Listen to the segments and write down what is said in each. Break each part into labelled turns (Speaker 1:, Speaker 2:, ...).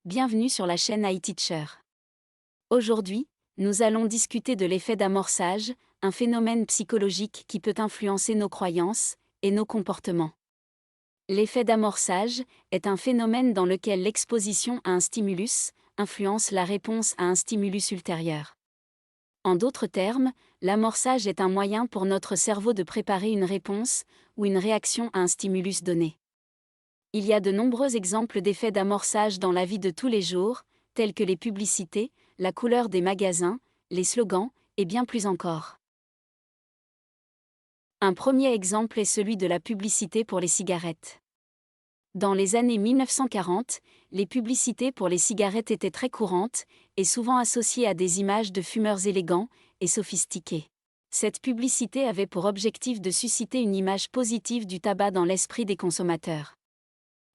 Speaker 1: Bienvenue sur la chaîne iTeacher. Aujourd'hui, nous allons discuter de l'effet d'amorçage, un phénomène psychologique qui peut influencer nos croyances et nos comportements. L'effet d'amorçage est un phénomène dans lequel l'exposition à un stimulus influence la réponse à un stimulus ultérieur. En d'autres termes, l'amorçage est un moyen pour notre cerveau de préparer une réponse ou une réaction à un stimulus donné. Il y a de nombreux exemples d'effets d'amorçage dans la vie de tous les jours, tels que les publicités, la couleur des magasins, les slogans, et bien plus encore. Un premier exemple est celui de la publicité pour les cigarettes. Dans les années 1940, les publicités pour les cigarettes étaient très courantes, et souvent associées à des images de fumeurs élégants et sophistiqués. Cette publicité avait pour objectif de susciter une image positive du tabac dans l'esprit des consommateurs.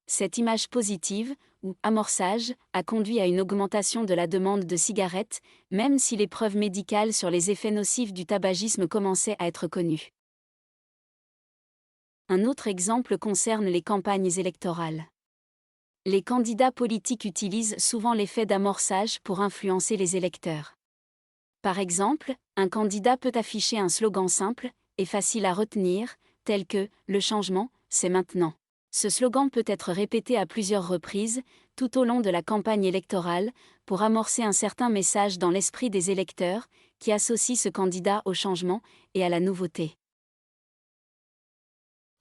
Speaker 1: Cette image positive, ou amorçage, a conduit à une augmentation de la demande de cigarettes, même si les preuves médicales sur les effets nocifs du tabagisme commençaient à être connues. Un autre exemple concerne les campagnes électorales. Les candidats politiques utilisent souvent l'effet d'amorçage pour influencer les électeurs. Par exemple, un candidat peut afficher un slogan simple et facile à retenir, tel que « Le changement, c'est maintenant ». Ce slogan peut être répété à plusieurs reprises, tout au long de la campagne électorale, pour amorcer un certain message dans l'esprit des électeurs, qui associent ce candidat au changement et à la nouveauté.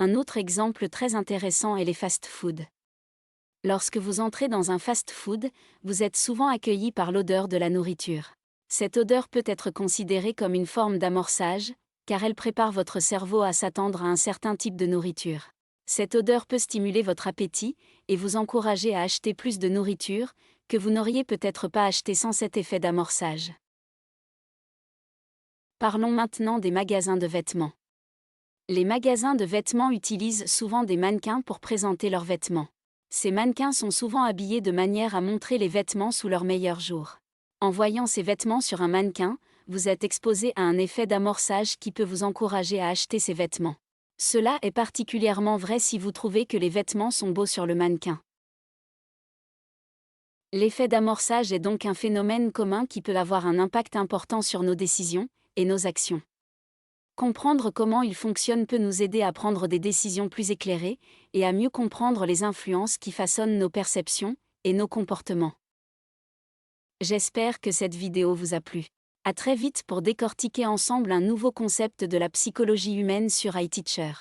Speaker 1: Un autre exemple très intéressant est les fast-foods. Lorsque vous entrez dans un fast-food, vous êtes souvent accueilli par l'odeur de la nourriture. Cette odeur peut être considérée comme une forme d'amorçage, car elle prépare votre cerveau à s'attendre à un certain type de nourriture. Cette odeur peut stimuler votre appétit et vous encourager à acheter plus de nourriture, que vous n'auriez peut-être pas acheté sans cet effet d'amorçage. Parlons maintenant des magasins de vêtements. Les magasins de vêtements utilisent souvent des mannequins pour présenter leurs vêtements. Ces mannequins sont souvent habillés de manière à montrer les vêtements sous leur meilleur jour. En voyant ces vêtements sur un mannequin, vous êtes exposé à un effet d'amorçage qui peut vous encourager à acheter ces vêtements. Cela est particulièrement vrai si vous trouvez que les vêtements sont beaux sur le mannequin. L'effet d'amorçage est donc un phénomène commun qui peut avoir un impact important sur nos décisions et nos actions. Comprendre comment il fonctionne peut nous aider à prendre des décisions plus éclairées et à mieux comprendre les influences qui façonnent nos perceptions et nos comportements. J'espère que cette vidéo vous a plu. À très vite pour décortiquer ensemble un nouveau concept de la psychologie humaine sur iTeacher.